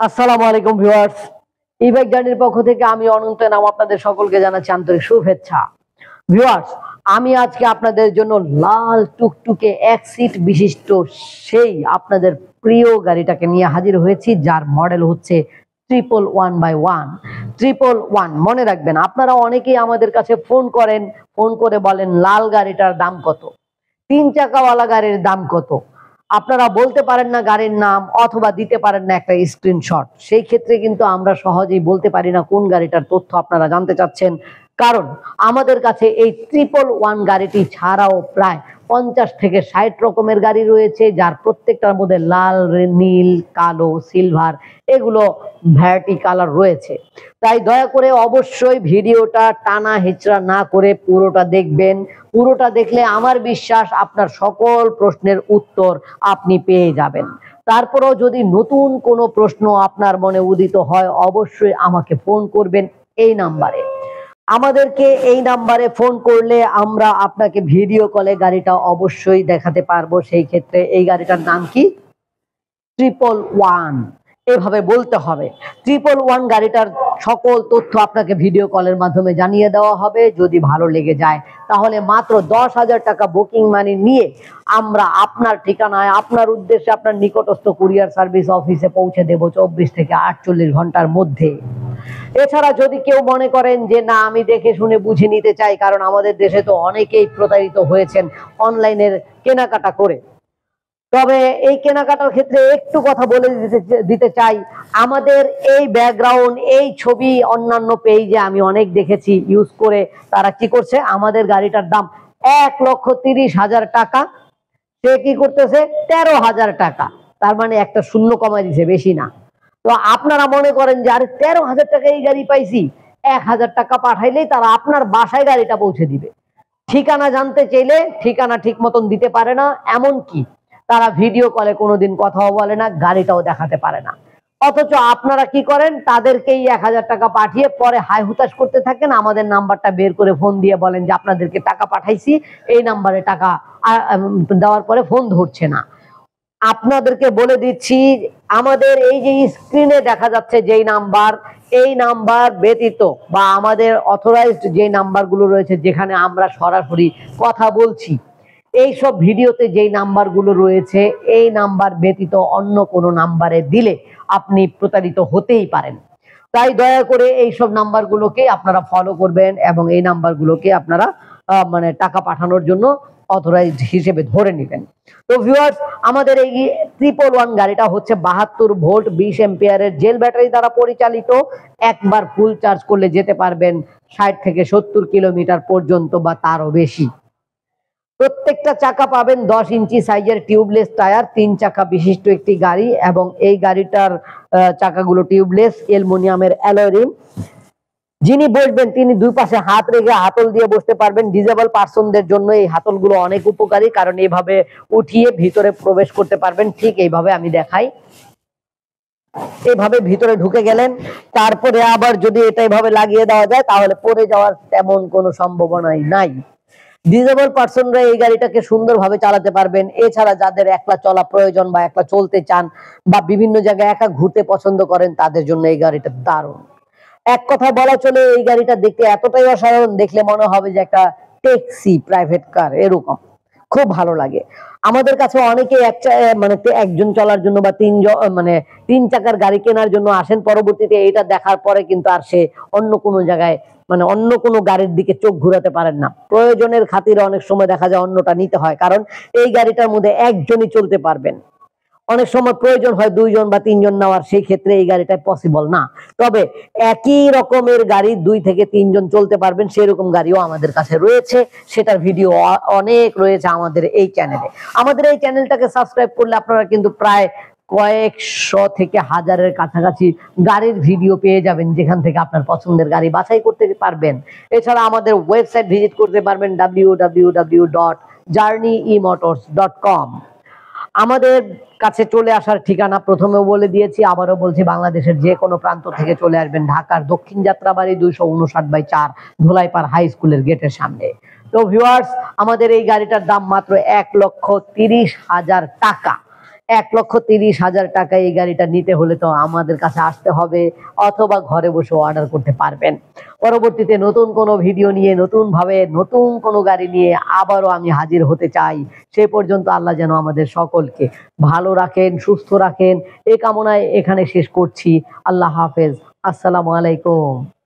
আসসালামু আলাইকুম viewers, e-bike জার্নির পক্ষ থেকে আমি অনন্ত নাম আপনাদের সকলকে জানাচ্ছি আন্তরিক শুভেচ্ছা। ভিউয়ার্স, আমি আজকে আপনাদের জন্য লাল টুকটুকে এক সিট বিশিষ্ট সেই আপনাদের প্রিয় গাড়িটাকে নিয়ে হাজির হয়েছি, যার মডেল হচ্ছে 111/1 111। মনে রাখবেন, আপনারা অনেকেই আমাদের কাছে ফোন করে বলেন লাল গাড়িটার দাম কত, 3 চাকাওয়ালা গাড়ির দাম কত। আপনারা বলতে পারেন না গাড়ির নাম অথবা দিতে পারেন না একটা স্ক্রিনশট। সেই ক্ষেত্রে কিন্তু আমরা সহজেই বলতে পারি না কোন গাড়িটার তথ্য আপনারা জানতে চাচ্ছেন, কারণ আমাদের কাছে এই 111 গাড়িটি ছাড়াও প্রায় 50 থেকে 60 রকমের গাড়ি রয়েছে, যার প্রত্যেকটার মধ্যে লাল, নীল, কালো, সিলভার এগুলো ভ্যারাইটি কালার রয়েছে। তাই দয়া করে অবশ্যই ভিডিওটা টানা হেচড়া না করে পুরোটা দেখবেন। পুরোটা দেখলে আমার বিশ্বাস আপনার সকল প্রশ্নের উত্তর আপনি পেয়ে যাবেন। তারপরেও যদি নতুন কোনো প্রশ্ন আপনার মনে উদিত হয়, অবশ্যই আমাকে ফোন করবেন এই নাম্বারে। আমাদেরকে এই নাম্বারে ফোন করলে আমরা আপনাকে ভিডিও কলে গাড়িটা অবশ্যই দেখাতে পারবো। সেই ক্ষেত্রে এই গাড়িটার নাম কি? 111। এভাবে বলতে হবে। 111 গাড়িটার সকল তথ্য আপনাকে ভিডিও কলের মাধ্যমে জানিয়ে দেওয়া হবে। যদি ভালো লেগে যায় তাহলে মাত্র 10,000 টাকা বুকিং মানি নিয়ে আমরা আপনার ঠিকানায়, আপনার উদ্দেশ্যে, আপনার নিকটস্থ কুরিয়ার সার্ভিস অফিসে পৌঁছে দেব 24 থেকে 48 ঘন্টার মধ্যে। এছাড়া যদি কেউ মনে করেন যে না, আমি দেখে শুনে বুঝে নিতে চাই, কারণ আমাদের দেশে তো অনেকেই প্রতারিত হয়েছেন অনলাইনের কেনাকাটা করে, তবে এই কেনাকাটার ক্ষেত্রে একটু কথা বলে দিতে চাই। আমাদের এই ব্যাকগ্রাউন্ড, এই ছবি অন্যান্য পেজে আমি অনেক দেখেছি ইউজ করে। তারা কি করছে, আমাদের গাড়িটার দাম 1,30,000 টাকা, সে কি করতেছে 13,000 টাকা, তার মানে একটা শূন্য কমাই দিছে, বেশি না। তো আপনারা মনে করেন যে আরে 13,000 টাকা এই গাড়ি পাইছি, 1,000 টাকা পাঠাইলেই তারা আপনার বাসায় গাড়িটা পৌঁছে দিবে। ঠিকানা জানতে চাইলে ঠিকানা ঠিক মতন দিতে পারে না, এমনকি তারা ভিডিও কলে কোনোদিন কথাও বলে না, গাড়িটাও দেখাতে পারে না। অথচ আপনারা কি করেন, তাদেরকেই 1,000 টাকা পাঠিয়ে পরে হাই হুতাশ করতে থাকেন। আমাদের নাম্বারটা বের করে ফোন দিয়ে বলেন যে আপনাদেরকে টাকা পাঠাইছি, এই নাম্বারে টাকা দেওয়ার পরে ফোন ধরছে না। আপনাদেরকে বলে দিচ্ছি, আমাদের এই যে স্ক্রিনে দেখা যাচ্ছে যেই নাম্বার, এই নাম্বার ব্যতীত বা আমাদের অথরাইজড যে নাম্বারগুলো রয়েছে, যেখানে আমরা সরাসরি কথা বলছি, এই সব ভিডিওতে যেই নাম্বারগুলো রয়েছে, এই নাম্বার ব্যতীত অন্য কোনো নাম্বারে দিলে আপনি প্রতারিত হতেই পারেন। তাই দয়া করে এই সব নাম্বারগুলোকে আপনারা ফলো করবেন এবং এই নাম্বারগুলোকে আপনারা মানে টাকা পাঠানোর জন্য অথরাইজড হিসেবে ধরে নেবেন। তো ভিউয়ার্স, আমাদের এই 111 গাড়িটা হচ্ছে 72 ভোল্ট 20 এম্পিয়ারের জেল ব্যাটারি দ্বারা পরিচালিত। একবার ফুল চার্জ করলে যেতে পারবেন 60 থেকে 70 কিলোমিটার পর্যন্ত বা তারও বেশি। প্রত্যেকটা চাকা পাবেন 10 ইঞ্চি সাইজের টিউবলেস টায়ার, 3 চাকা বিশিষ্ট একটি গাড়ি, এবং এই গাড়িটার চাকাগুলো টিউবলেস, অ্যালুমিনিয়ামের অ্যালয় রিম। যিনি বসবেন তিনি দুই পাশে হাত রেখে হাতল দিয়ে বসতে পারবেন। ডিজেবল পার্সনদের জন্য এই হাতলগুলো অনেক উপকারী, কারণ এইভাবে উঠিয়ে ভিতরে প্রবেশ করতে পারবেন। ঠিক এইভাবে আমি দেখাই, এইভাবে ভিতরে ঢুকে গেলেন। তারপরে আবার যদি এটা এইভাবে লাগিয়ে দেওয়া যায় তাহলে পড়ে যাওয়ার তেমন কোনো সম্ভাবনাই নাই। ডিজেবল পার্সনরা এই গাড়িটাকে সুন্দরভাবে চালাতে পারবেন। এছাড়া যাদের একলা চলা প্রয়োজন বা একলা চলতে চান বা বিভিন্ন জায়গায় একা ঘুরতে পছন্দ করেন, তাদের জন্য এই গাড়িটা দারুণ। এক কথা বলা চলে, এই গাড়িটা দেখতে এতটাই অসাধারণ, দেখলে মনে হবে যে একটা ট্যাক্সি, প্রাইভেট কার, এরকম খুব ভালো লাগে। আমাদের কাছে অনেকে মানে একজন চলার জন্য বা 3 চাকার গাড়ি কেনার জন্য আসেন, পরবর্তীতে এইটা দেখার পরে কিন্তু আর সে অন্য কোনো জায়গায় মানে অন্য কোনো গাড়ির দিকে চোখ ঘুরাতে পারেন না। প্রয়োজনের খাতিরে অনেক সময় দেখা যায় অন্যটা নিতে হয়, কারণ এই গাড়িটার মধ্যে একজনই চলতে পারবেন। অনেক সময় প্রয়োজন হয় 2 জন বা 3 জন নেওয়ার, সেই ক্ষেত্রে এই গাড়িটা পসিবল না। তবে একই রকমের গাড়ি 2 থেকে 3 জন চলতে পারবেন, সেরকম গাড়িও আমাদের কাছে রয়েছে। সেটার ভিডিও অনেক রয়েছে আমাদের এই চ্যানেলে। আমাদের এই চ্যানেলটাকে সাবস্ক্রাইব করলে আপনারা কিন্তু প্রায় কয়েকশো থেকে হাজারের কাছাকাছি গাড়ির ভিডিও পেয়ে যাবেন, যেখান থেকে আপনার পছন্দের গাড়ি বাছাই করতে পারবেন। এছাড়া আমাদের ওয়েবসাইট ভিজিট করতে পারবেন www.journeymotors.com। আমাদের কাছে চলে আসার ঠিকানা প্রথমেও বলে দিয়েছি, আবারও বলছি, বাংলাদেশের যে কোনো প্রান্ত থেকে চলে আসবেন ঢাকার দক্ষিণ যাত্রাবাড়ি 259/4 ধুলাইপাড় হাই স্কুলের গেটের সামনে। তো ভিউয়ার্স, আমাদের এই গাড়িটার দাম মাত্র 1,30,000 টাকা। 1,30,000 টাকা এই গাড়িটা নিতে হলে তো আমাদের কাছে আসতে হবে, অথবা ঘরে বসে অর্ডার করতে পারবেন। পরবর্তীতে নতুন কোনো ভিডিও নিয়ে, নতুন ভাবে নতুন কোনো গাড়ি নিয়ে আবারও আমি হাজির হতে চাই। সে পর্যন্ত আল্লাহ যেন আমাদের সকলকে ভালো রাখেন, সুস্থ রাখেন, এই কামনায় এখানে শেষ করছি। আল্লাহ হাফেজ। আসসালামু আলাইকুম।